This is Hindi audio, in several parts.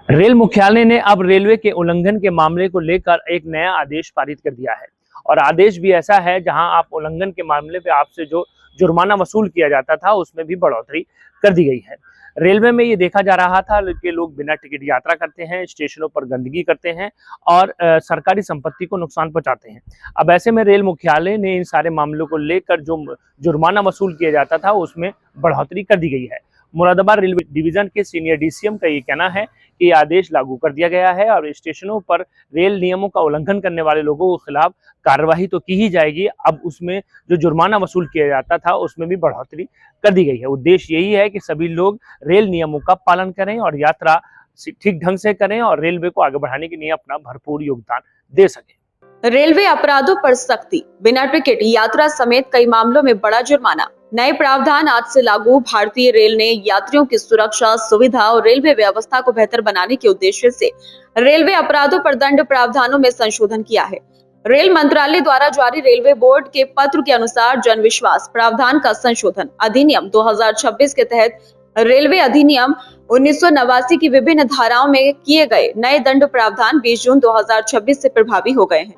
रेल मुख्यालय ने अब रेलवे के उल्लंघन के मामले को लेकर एक नया आदेश पारित कर दिया है। और आदेश भी ऐसा है जहां आप उल्लंघन के मामले पे आपसे जो जुर्माना वसूल किया जाता था उसमें भी बढ़ोतरी कर दी गई है। रेलवे में ये देखा जा रहा था कि लोग बिना टिकट यात्रा करते हैं, स्टेशनों पर गंदगी करते हैं और सरकारी संपत्ति को नुकसान पहुंचाते हैं। अब ऐसे में रेल मुख्यालय ने इन सारे मामलों को लेकर जो जुर्माना वसूल किया जाता था उसमें बढ़ोतरी कर दी गई है। मुरादाबाद रेलवे डिवीजन के सीनियर डीसीएम का ये कहना है कि आदेश लागू कर दिया गया है और स्टेशनों पर रेल नियमों का उल्लंघन करने वाले लोगों के खिलाफ कार्रवाई तो की ही जाएगी। अब उसमें जो जुर्माना वसूल किया जाता था उसमें भी बढ़ोतरी कर दी गई है। उद्देश्य यही है कि सभी लोग रेल नियमों का पालन करें और यात्रा ठीक ढंग से करें और रेलवे को आगे बढ़ाने के लिए अपना भरपूर योगदान दे सके। रेलवे अपराधों पर सख्ती, बिना टिकट यात्रा समेत कई मामलों में बड़ा जुर्माना। नए प्रावधान आज से लागू। भारतीय रेल ने यात्रियों की सुरक्षा, सुविधा और रेलवे व्यवस्था को बेहतर बनाने के उद्देश्य से रेलवे अपराधों पर दंड प्रावधानों में संशोधन किया है। रेल मंत्रालय द्वारा जारी रेलवे बोर्ड के पत्र के अनुसार जन विश्वास प्रावधान का संशोधन अधिनियम 2026 के तहत रेलवे अधिनियम 1989 की विभिन्न धाराओं में किए गए नए दंड प्रावधान 20 जून 2026 से प्रभावी हो गए हैं।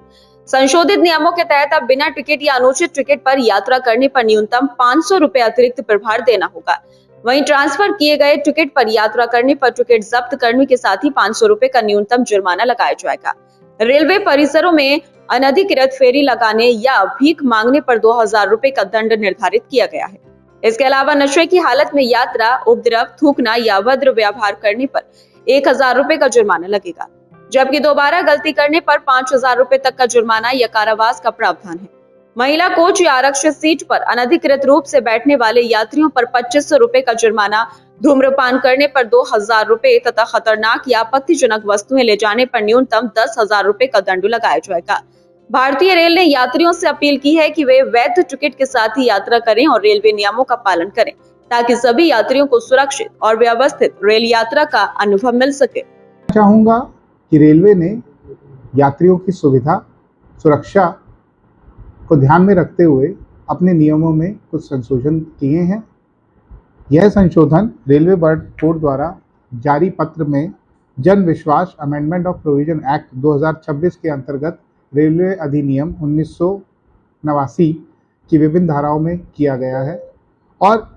संशोधित नियमों के तहत अब बिना टिकट या अनुचित टिकट पर यात्रा करने पर न्यूनतम 500 रुपए अतिरिक्त प्रभार देना होगा। वहीं ट्रांसफर किए गए टिकट पर यात्रा करने पर टिकट जब्त करने के साथ ही 500 रुपए का न्यूनतम जुर्माना लगाया जाएगा। रेलवे परिसरों में अनधिकृत फेरी लगाने या भीख मांगने पर 2000 रुपए का दंड निर्धारित किया गया है। इसके अलावा नशे की हालत में यात्रा, उपद्रव, थूकना या अभद्र व्यवहार करने पर 1000 रुपए का जुर्माना लगेगा, जबकि दोबारा गलती करने पर 5000 रुपए तक का जुर्माना या कारावास का प्रावधान है। महिला कोच या आरक्षित सीट पर अनधिकृत रूप से बैठने वाले यात्रियों पर 2500 रुपए का जुर्माना, धूम्रपान करने पर 2000 रुपए तथा खतरनाक या आपत्तिजनक वस्तुएं ले जाने पर न्यूनतम 10,000 रुपए का दंड लगाया जाएगा। भारतीय रेल ने यात्रियों से अपील की है कि वे वैध टिकट के साथ ही यात्रा करें और रेलवे नियमों का पालन करें, ताकि सभी यात्रियों को सुरक्षित और व्यवस्थित रेल यात्रा का अनुभव मिल सके। चाहूंगा कि रेलवे ने यात्रियों की सुविधा, सुरक्षा को ध्यान में रखते हुए अपने नियमों में कुछ संशोधन किए हैं। यह संशोधन रेलवे बोर्ड द्वारा जारी पत्र में जन विश्वास अमेंडमेंट ऑफ प्रोविजन एक्ट 2026 के अंतर्गत रेलवे अधिनियम 1989 की विभिन्न धाराओं में किया गया है और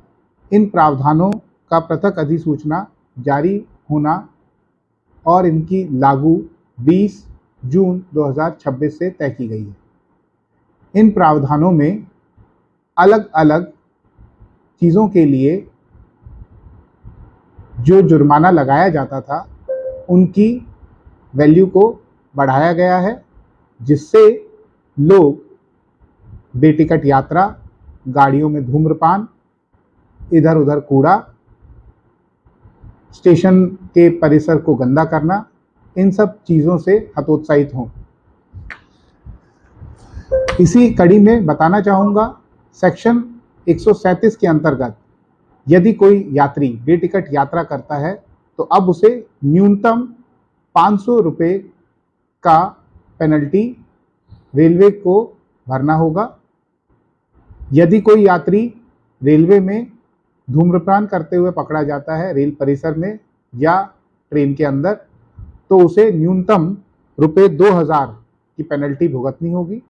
इन प्रावधानों का पृथक अधिसूचना जारी होना और इनकी लागू 20 जून 2026 से तय की गई है। इन प्रावधानों में अलग अलग चीज़ों के लिए जो जुर्माना लगाया जाता था उनकी वैल्यू को बढ़ाया गया है, जिससे लोग बेटिकट यात्रा, गाड़ियों में धूम्रपान, इधर उधर कूड़ा, स्टेशन के परिसर को गंदा करना, इन सब चीज़ों से हतोत्साहित हों। इसी कड़ी में बताना चाहूँगा, सेक्शन 137 के अंतर्गत यदि कोई यात्री बेटिकट यात्रा करता है तो अब उसे न्यूनतम 500 रुपये का पेनल्टी रेलवे को भरना होगा। यदि कोई यात्री रेलवे में धूम्रपान करते हुए पकड़ा जाता है रेल परिसर में या ट्रेन के अंदर, तो उसे न्यूनतम रुपये 2000 की पेनल्टी भुगतनी होगी।